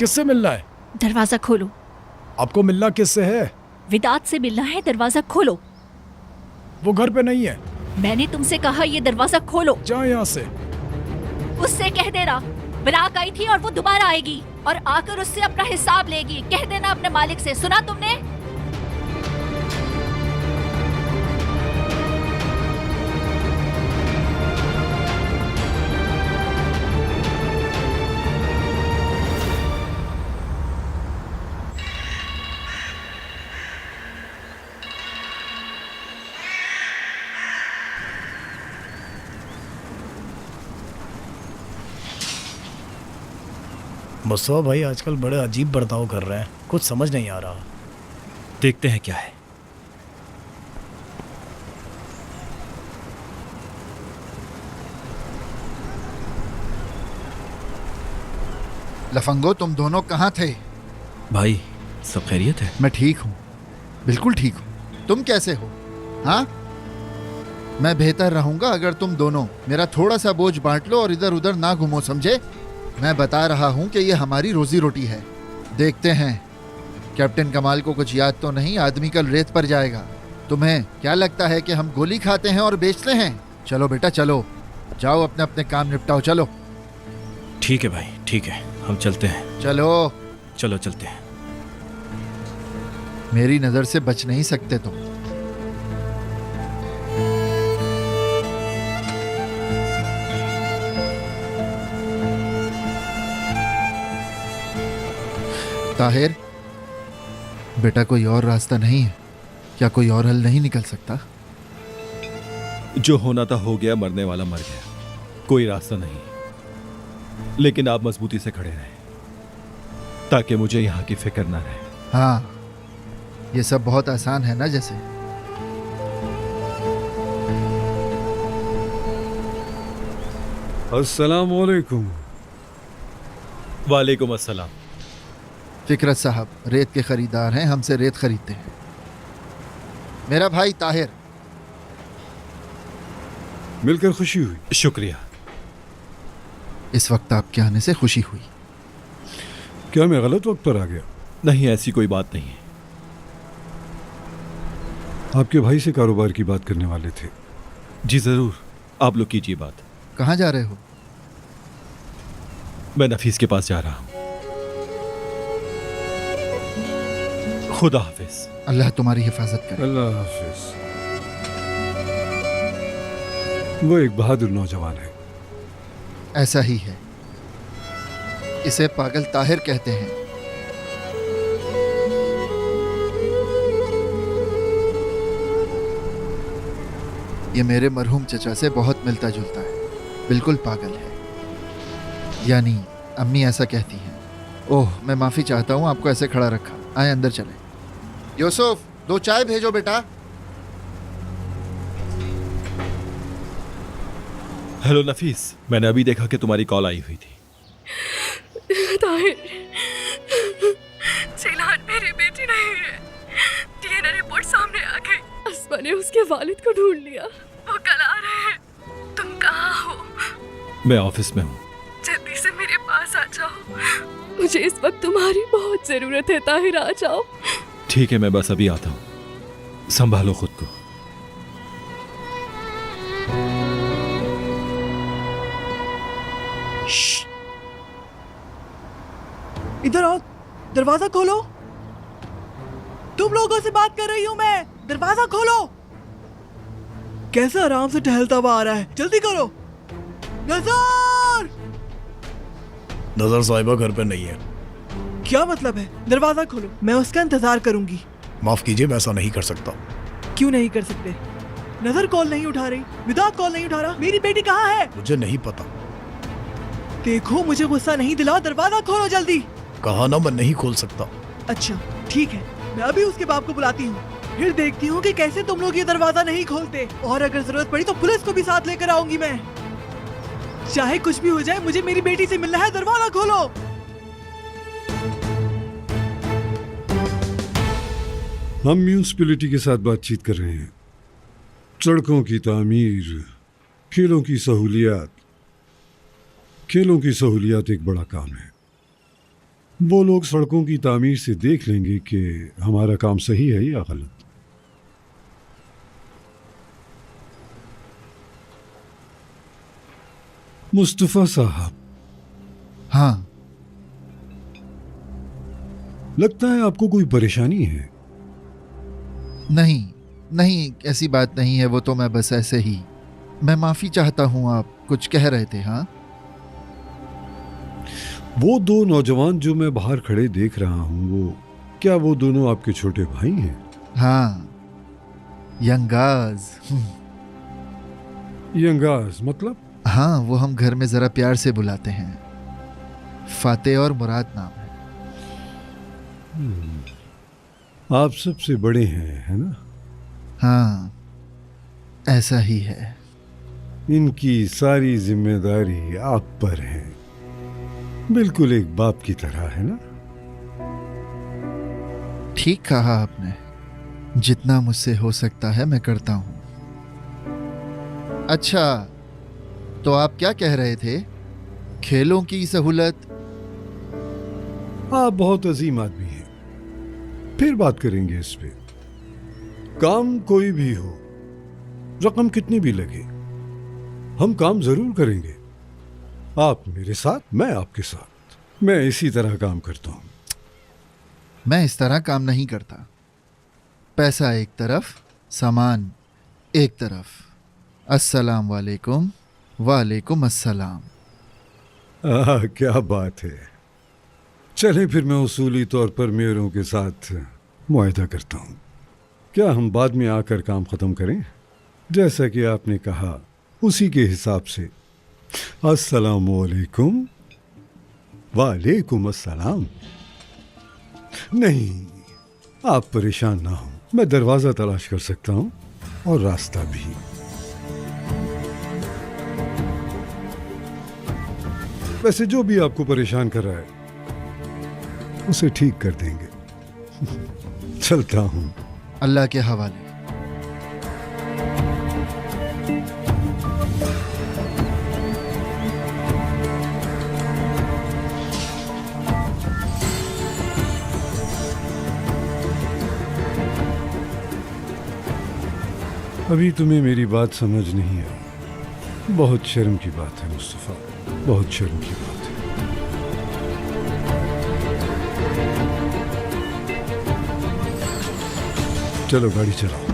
किससे मिलना है? दरवाजा खोलो। आपको मिलना किससे है? विदात से मिलना है, दरवाजा खोलो। वो घर पे नहीं है। मैंने तुमसे कहा ये दरवाजा खोलो। जाओ यहाँ से। उससे कह देना विराक आई थी और वो दोबारा आएगी और आकर उससे अपना हिसाब लेगी। कह देना अपने मालिक से। सुना तुमने? मुस्तफा भाई आजकल बड़े अजीब बर्ताव कर रहे हैं, कुछ समझ नहीं आ रहा। देखते हैं क्या है। लफंगो, तुम दोनों कहाँ थे? भाई सब खैरियत है? मैं ठीक हूँ, बिल्कुल ठीक हूँ। तुम कैसे हो? हाँ, मैं बेहतर रहूंगा अगर तुम दोनों मेरा थोड़ा सा बोझ बांट लो और इधर उधर ना घूमो, समझे? मैं बता रहा हूँ कि ये हमारी रोजी रोटी है। देखते हैं, कैप्टन कमाल को कुछ याद तो नहीं? आदमी कल रेत पर जाएगा। तुम्हें क्या लगता है कि हम गोली खाते हैं और बेचते हैं? चलो बेटा चलो, जाओ अपने अपने काम निपटाओ, चलो। ठीक है भाई, ठीक है, हम चलते हैं। चलो चलो चलते हैं। मेरी नजर से बच नहीं सकते तुम। ताहिर बेटा, कोई और रास्ता नहीं है क्या? कोई और हल नहीं निकल सकता? जो होना था हो गया, मरने वाला मर गया, कोई रास्ता नहीं। लेकिन आप मजबूती से खड़े रहें ताकि मुझे यहां की फिक्र ना रहे। हाँ, ये सब बहुत आसान है ना जैसे। अस्सलाम वालेकुम। वालेकुम अस्सलाम। फिक्रत साहब रेत के खरीदार हैं, हमसे रेत खरीदते हैं। मेरा भाई ताहिर। मिलकर खुशी हुई। शुक्रिया। इस वक्त आपके आने से खुशी हुई। क्या मैं गलत वक्त पर आ गया? नहीं, ऐसी कोई बात नहीं है। आपके भाई से कारोबार की बात करने वाले थे। जी जरूर, आप लोग कीजिए बात। कहाँ जा रहे हो? मैं नफीस के पास जा रहा हूं। खुदा हाफिज। अल्लाह तुम्हारी हिफाजत करे। अल्लाह हाफिज। वो एक बहादुर नौजवान है। ऐसा ही है, इसे पागल ताहिर कहते हैं। ये मेरे मरहूम चचा से बहुत मिलता जुलता है, बिल्कुल पागल है। यानी अम्मी ऐसा कहती हैं। ओह, मैं माफी चाहता हूँ आपको ऐसे खड़ा रखा। आए अंदर चले। यूसुफ, 2 चाय भेजो बेटा। हेलो नफीस, मैंने अभी देखा कि तुम्हारी कॉल आई हुई थी। ताहिर, जिलान मेरी बेटी नहीं है। डीएनए रिपोर्ट सामने आ गई। अस्मा ने उसके वालिद को ढूंढ लिया, वो कल आ रहे हैं। तुम कहाँ हो? मैं ऑफिस में हूँ। जल्दी से मेरे पास आ जाओ, मुझे इस वक्त तुम्हारी बहुत जरूरत है। ताहिर आ जाओ। ठीक है, मैं बस अभी आता हूँ। संभालो खुद को। इधर आओ, दरवाजा खोलो। तुम लोगों से बात कर रही हूँ मैं, दरवाजा खोलो। कैसे आराम से टहलता हुआ आ रहा है, जल्दी करो। नजर! नजर साहिबा घर पे नहीं है। क्या मतलब है? दरवाजा खोलो, मैं उसका इंतजार करूंगी। माफ कीजिए, मैं ऐसा नहीं कर सकता। क्यों नहीं कर सकते? नजर कॉल नहीं उठा रही, विदात कॉल नहीं उठा रहा। मेरी बेटी कहाँ है? मुझे नहीं पता। देखो, मुझे गुस्सा नहीं दिलाओ, दरवाजा खोलो जल्दी। कहा ना, मैं नहीं खोल सकता। अच्छा ठीक है, मैं अभी उसके बाप को बुलाती हूँ, फिर देखती हूँ कि कैसे तुम लोग ये दरवाजा नहीं खोलते। और अगर जरूरत पड़ी तो पुलिस को भी साथ लेकर आऊंगी मैं। चाहे कुछ भी हो जाए, मुझे मेरी बेटी से मिलना है। दरवाजा खोलो। हम म्यूनिसिपैलिटी के साथ बातचीत कर रहे हैं। सड़कों की तामीर, खेलों की सहूलियात। खेलों की सहूलियात एक बड़ा काम है। वो लोग सड़कों की तामीर से देख लेंगे कि हमारा काम सही है या गलत। मुस्तफा साहब, हाँ, लगता है आपको कोई परेशानी है। नहीं नहीं, ऐसी बात नहीं है। वो तो मैं बस ऐसे ही, मैं माफी चाहता हूँ। आप कुछ कह रहे थे? हाँ, वो दो नौजवान जो मैं बाहर खड़े देख रहा हूँ, वो क्या वो दोनों आपके छोटे भाई हैं? हाँ, यंगाज। यंगाज मतलब? हाँ, वो हम घर में जरा प्यार से बुलाते हैं। फाते और मुराद नाम है। आप सबसे बड़े हैं, है ना? हाँ, ऐसा ही है। इनकी सारी जिम्मेदारी आप पर है, बिल्कुल एक बाप की तरह, है ना? ठीक कहा आपने। जितना मुझसे हो सकता है मैं करता हूं। अच्छा, तो आप क्या कह रहे थे? खेलों की सहूलत? आप बहुत अजीम आदमी हैं, फिर बात करेंगे इस पे। काम कोई भी हो, रकम कितनी भी लगे, हम काम जरूर करेंगे। आप मेरे साथ, मैं आपके साथ। मैं इसी तरह काम करता हूं। मैं इस तरह काम नहीं करता। पैसा एक तरफ, सामान एक तरफ। अस्सलाम वालेकुम। वालेकुम अस्सलाम। क्या बात है। चलें फिर मैं उसूली तौर पर मेयरों के साथ मुआहदा करता हूं। क्या हम बाद में आकर काम खत्म करें? जैसा कि आपने कहा उसी के हिसाब से। अस्सलाम वालेकुम। वालेकुम अस्सलाम। नहीं, आप परेशान ना हो, मैं दरवाजा तलाश कर सकता हूं और रास्ता भी। वैसे जो भी आपको परेशान कर रहा है उसे ठीक कर देंगे। चलता हूं। अल्लाह के हवाले। अभी तुम्हें मेरी बात समझ नहीं आई। बहुत शर्म की बात है मुस्तफा, बहुत शर्म की बात है। चलो गाड़ी चलाओ।